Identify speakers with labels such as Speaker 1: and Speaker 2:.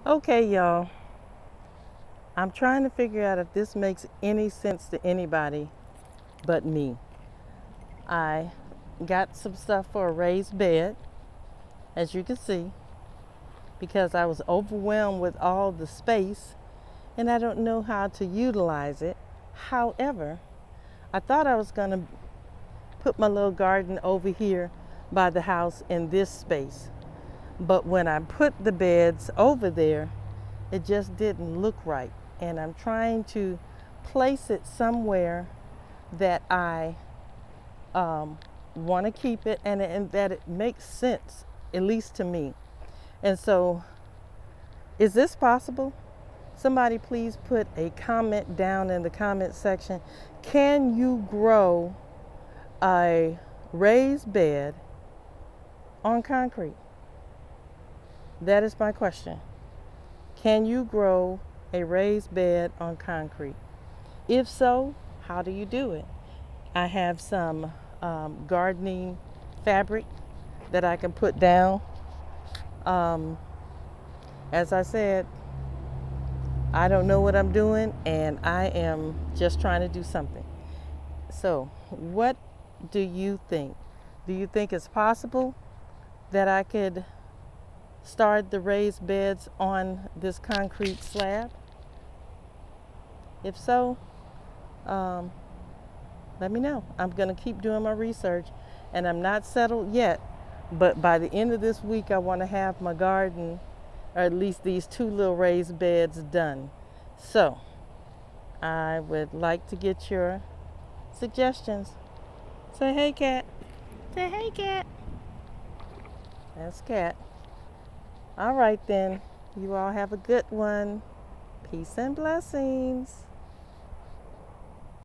Speaker 1: Okay, y'all. I'm trying to figure out if this makes any sense to anybody but me. I got some stuff for a raised bed, as you can see, because I was overwhelmed with all the space and I don't know how to utilize it. However, I thought I was going to put my little garden over here by the house in this space. But when I put the beds over there, it just didn't look right. And I'm trying to place it somewhere that I want to keep it and that it makes sense, at least to me. And so, is this possible? Somebody please put a comment down in the comment section. Can you grow a raised bed on concrete? That is my question. Can you grow a raised bed on concrete? If so, how do you do it? I have some gardening fabric that I can put down. Um, as I said, I don't know what I'm doing and I am just trying to do something. So, what do you think? Do you think it's possible that I could start the raised beds on this concrete slab? If so, um, let me know. I'm going to keep doing my research and I'm not settled yet, but by the end of this week, I want to have my garden, or at least these two little raised beds, done. So, I would like to get your suggestions. Say hey, cat. Say hey, cat. That's cat. All right, then. You all have a good one. Peace and blessings.